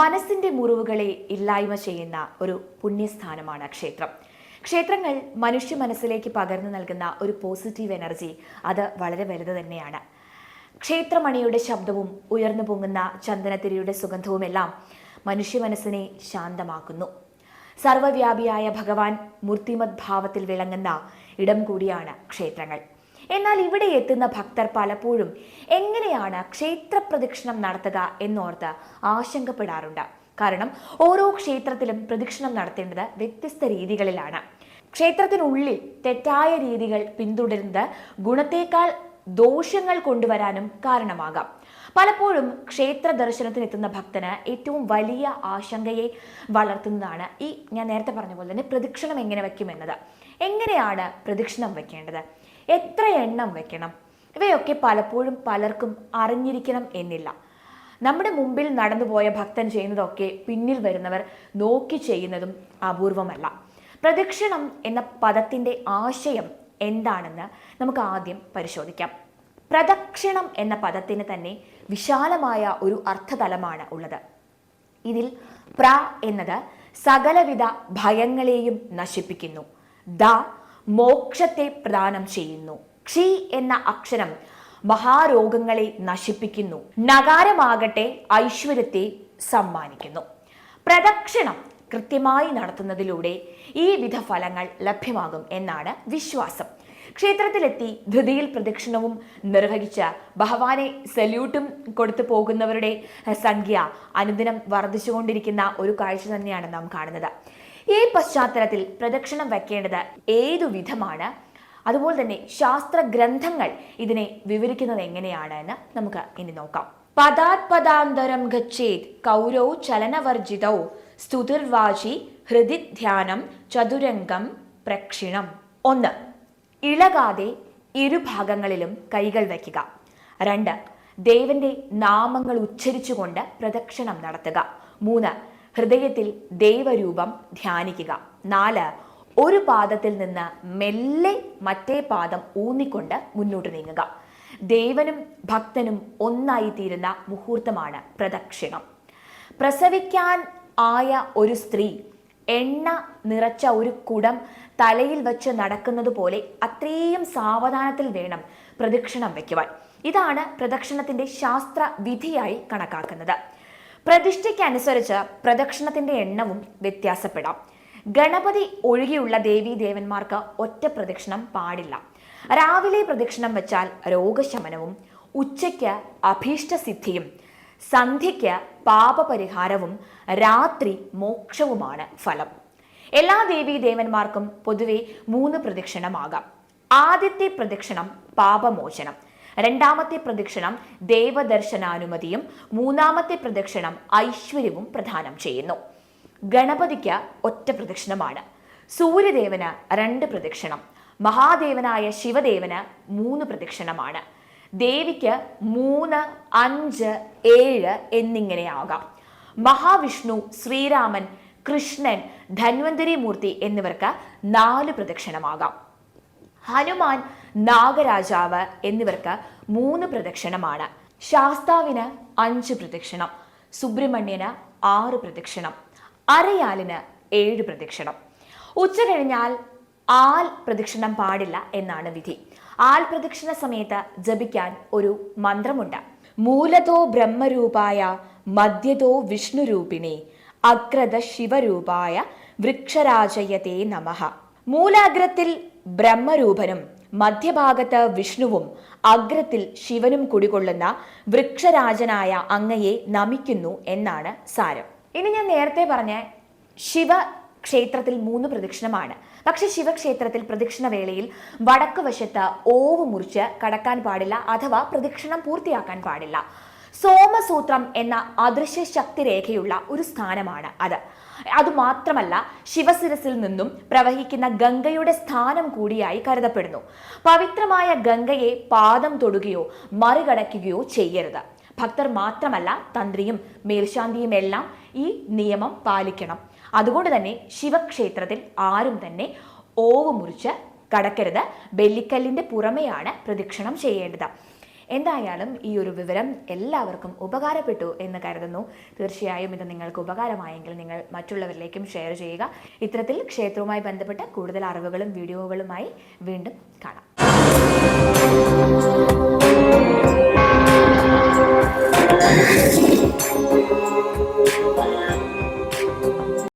മനസ്സിന്റെ മുറിവുകളെ ഇല്ലായ്മ ചെയ്യുന്ന ഒരു പുണ്യസ്ഥാനമാണ് ക്ഷേത്രം. ക്ഷേത്രങ്ങൾ മനുഷ്യ മനസ്സിലേക്ക് പകർന്നു നൽകുന്ന ഒരു പോസിറ്റീവ് എനർജി അത് വളരെ വലുത് തന്നെയാണ്. ക്ഷേത്രമണിയുടെ ശബ്ദവും ഉയർന്നു പൊങ്ങുന്ന ചന്ദനത്തിരിയുടെ സുഗന്ധവുമെല്ലാം മനുഷ്യ മനസ്സിനെ ശാന്തമാക്കുന്നു. സർവവ്യാപിയായ ഭഗവാൻ മൂർത്തിമത് ഭാവത്തിൽ വിളങ്ങുന്ന ഇടം കൂടിയാണ് ക്ഷേത്രങ്ങൾ. എന്നാൽ ഇവിടെ എത്തുന്ന ഭക്തർ പലപ്പോഴും എങ്ങനെയാണ് ക്ഷേത്ര പ്രദക്ഷിണം നടത്തുക എന്നോർത്ത് ആശങ്കപ്പെടാറുണ്ട്. കാരണം ഓരോ ക്ഷേത്രത്തിലും പ്രദക്ഷിണം നടത്തേണ്ടത് വ്യത്യസ്ത രീതികളിലാണ്. ക്ഷേത്രത്തിനുള്ളിൽ തെറ്റായ രീതികൾ പിന്തുടരുന്നത് ഗുണത്തേക്കാൾ ദോഷങ്ങൾ കൊണ്ടുവരാനും കാരണമാകാം. പലപ്പോഴും ക്ഷേത്ര ദർശനത്തിനെത്തുന്ന ഭക്തന് ഏറ്റവും വലിയ ആശങ്കയെ വളർത്തുന്നതാണ് ഞാൻ നേരത്തെ പറഞ്ഞ പോലെ തന്നെ പ്രദക്ഷിണം എങ്ങനെ വയ്ക്കുമെന്നത്. എങ്ങനെയാണ് പ്രദക്ഷിണം വയ്ക്കേണ്ടത്, എത്ര എണ്ണം വെക്കണം, ഇവയൊക്കെ പലപ്പോഴും പലർക്കും അറിഞ്ഞിരിക്കണം എന്നില്ല. നമ്മുടെ മുമ്പിൽ നടന്നുപോയ ഭക്തൻ ചെയ്യുന്നതൊക്കെ പിന്നിൽ വരുന്നവർ നോക്കി ചെയ്യുന്നതും അപൂർവമല്ല. പ്രദക്ഷിണം എന്ന പദത്തിൻ്റെ ആശയം എന്താണെന്ന് നമുക്ക് ആദ്യം പരിശോധിക്കാം. പ്രദക്ഷിണം എന്ന പദത്തിന് തന്നെ വിശാലമായ ഒരു അർത്ഥതലമാണ് ഉള്ളത്. ഇതിൽ പ്ര എന്നത് സകലവിധ ഭയങ്ങളെയും നശിപ്പിക്കുന്നു, ദ മോക്ഷത്തെ പ്രദാനം ചെയ്യുന്നു, ക്ഷി എന്ന അക്ഷരം മഹാരോഗങ്ങളെ നശിപ്പിക്കുന്നു, നകാരമാകട്ടെ ഐശ്വര്യത്തെ സമ്മാനിക്കുന്നു. പ്രദക്ഷിണം കൃത്യമായി നടത്തുന്നതിലൂടെ ഈ വിധ ഫലങ്ങൾ ലഭ്യമാകും എന്നാണ് വിശ്വാസം. ക്ഷേത്രത്തിലെത്തി ധൃതിയിൽ പ്രദക്ഷിണവും നിർവഹിച്ച ഭഗവാനെ സല്യൂട്ടും കൊടുത്തു പോകുന്നവരുടെ സംഖ്യ അനുദിനം വർദ്ധിച്ചുകൊണ്ടിരിക്കുന്ന ഒരു കാഴ്ച തന്നെയാണ് നാം കാണുന്നത്. ഈ പശ്ചാത്തലത്തിൽ പ്രദക്ഷിണം വയ്ക്കേണ്ടത് ഏതു വിധമാണ്, അതുപോലെ തന്നെ ശാസ്ത്ര ഗ്രന്ഥങ്ങൾ ഇതിനെ വിവരിക്കുന്നത് എങ്ങനെയാണ് എന്ന് നമുക്ക് ഇനി നോക്കാം. പദാത് പദാന്തരം ഗച്ഛേത് കൗരൗ ചലനവർജിതൗ സ്തുതിർവാചി ഹൃദി ധ്യാനം ചതുരംഗം പ്രക്ഷിണം. 1. ഇളകാതെ ഇരുഭാഗങ്ങളിലും കൈകൾ വയ്ക്കുക. 2. ദേവന്റെ നാമങ്ങൾ ഉച്ചരിച്ചുകൊണ്ട് പ്രദക്ഷിണം നടത്തുക. 3. ഹൃദയത്തിൽ ദൈവരൂപം ധ്യാനിക്കുക. 4. ഒരു പാദത്തിൽ നിന്ന് മെല്ലെ മറ്റേ പാദം ഊന്നിക്കൊണ്ട് മുന്നോട്ട് നീങ്ങുക. ദേവനും ഭക്തനും ഒന്നായി തീരുന്ന മുഹൂർത്തമാണ് പ്രദക്ഷിണം. പ്രസവിക്കാൻ ആയ ഒരു സ്ത്രീ എണ്ണ നിറച്ച ഒരു കുടം തലയിൽ വെച്ച് നടക്കുന്നത് പോലെ അത്രയും സാവധാനത്തിൽ വേണം പ്രദക്ഷിണം വയ്ക്കുവാൻ. ഇതാണ് പ്രദക്ഷിണത്തിന്റെ ശാസ്ത്ര വിധിയായി കണക്കാക്കുന്നത്. പ്രതിഷ്ഠയ്ക്കനുസരിച്ച് പ്രദക്ഷിണത്തിന്റെ എണ്ണവും വ്യത്യാസപ്പെടാം. ഗണപതി ഒഴികെയുള്ള ദേവീദേവന്മാർക്ക് ഒറ്റ പ്രദക്ഷിണം പാടില്ല. രാവിലെ പ്രദക്ഷിണം വെച്ചാൽ രോഗശമനവും, ഉച്ചയ്ക്ക് അഭീഷ്ടസിദ്ധിയും, സന്ധ്യയ്ക്ക് പാപപരിഹാരവും, രാത്രി മോക്ഷവുമാണ് ഫലം. എല്ലാ ദേവീദേവന്മാർക്കും പൊതുവെ 3 പ്രദക്ഷിണമാകാം. ആദ്യത്തെ പ്രദക്ഷിണം പാപമോചനം, രണ്ടാമത്തെ പ്രദക്ഷിണം ദേവദർശനാനുമതിയും, 3ാമത്തെ പ്രദക്ഷിണം ഐശ്വര്യവും പ്രദാനം ചെയ്യുന്നു. ഗണപതിക്ക് ഒറ്റ പ്രദക്ഷിണമാണ്. സൂര്യദേവന് 2 പ്രദക്ഷിണം, മഹാദേവനായ ശിവദേവന് 3 പ്രദക്ഷിണമാണ്. ദേവിക്ക് 3, 5, 7 എന്നിങ്ങനെയാകാം. മഹാവിഷ്ണു, ശ്രീരാമൻ, കൃഷ്ണൻ, ധന്വന്തരി മൂർത്തി എന്നിവർക്ക് 4 പ്രദക്ഷിണമാകാം. ഹനുമാൻ, നാഗരാജാവ് എന്നിവർക്ക് 3 പ്രദക്ഷിണമാണ്. ശാസ്താവിന് 5 പ്രദക്ഷിണം, സുബ്രഹ്മണ്യന് 6 പ്രദക്ഷിണം, അരയാലിന് 7 പ്രദക്ഷിണം. ഉച്ച കഴിഞ്ഞാൽ ആൽ പ്രദക്ഷിണം പാടില്ല എന്നാണ് വിധി. ആൽ പ്രദക്ഷിണ സമയത്ത് ജപിക്കാൻ ഒരു മന്ത്രമുണ്ട്. മൂലതോ ബ്രഹ്മരൂപായ മധ്യതോ വിഷ്ണുരൂപിണി അഗ്രത ശിവരൂപായ വൃക്ഷരാജയതേ നമഃ. മൂലാഗ്രത്തിൽ ബ്രഹ്മരൂപനും മധ്യഭാഗത്ത് വിഷ്ണുവും അഗ്രത്തിൽ ശിവനും കുടികൊള്ളുന്ന വൃക്ഷരാജനായ അങ്ങയെ നമിക്കുന്നു എന്നാണ് സാരം. ഇനി ഞാൻ നേരത്തെ പറഞ്ഞ ശിവക്ഷേത്രത്തിൽ 3 പ്രദക്ഷിണമാണ്. പക്ഷെ ശിവക്ഷേത്രത്തിൽ പ്രദക്ഷിണ വേളയിൽ വടക്ക് വശത്ത് ഓവ് മുറിച്ച് കടക്കാൻ പാടില്ല, അഥവാ പ്രദക്ഷിണം പൂർത്തിയാക്കാൻ പാടില്ല. സോമസൂത്രം എന്ന അദൃശ്യ ശക്തി രേഖയുള്ള ഒരു സ്ഥാനമാണ് അത്. അതുമാത്രമല്ല, ശിവശിരസിൽ നിന്നും പ്രവഹിക്കുന്ന ഗംഗയുടെ സ്ഥാനം കൂടിയായി കരുതപ്പെടുന്നു. പവിത്രമായ ഗംഗയെ പാദം തൊടുകയോ മറികടക്കുകയോ ചെയ്യരുത്. ഭക്തർ മാത്രമല്ല, തന്ത്രിയും മേൽശാന്തിയും എല്ലാം ഈ നിയമം പാലിക്കണം. അതുകൊണ്ട് തന്നെ ശിവക്ഷേത്രത്തിൽ ആരും തന്നെ ഓവ് മുറിച്ച് കടക്കരുത്. ബെല്ലിക്കല്ലിന്റെ പുറമെയാണ് പ്രദക്ഷിണം ചെയ്യേണ്ടത്. എന്തായാലും ഈ ഒരു വിവരം എല്ലാവർക്കും ഉപകാരപ്പെട്ടു എന്ന് കരുതുന്നു. തീർച്ചയായും ഇത് നിങ്ങൾക്ക് ഉപകാരമായെങ്കിൽ നിങ്ങൾ മറ്റുള്ളവരിലേക്കും ഷെയർ ചെയ്യുക. ഇത്തരത്തിൽ ക്ഷേത്രവുമായി ബന്ധപ്പെട്ട കൂടുതൽ അറിവുകളും വീഡിയോകളുമായി വീണ്ടും കാണാം.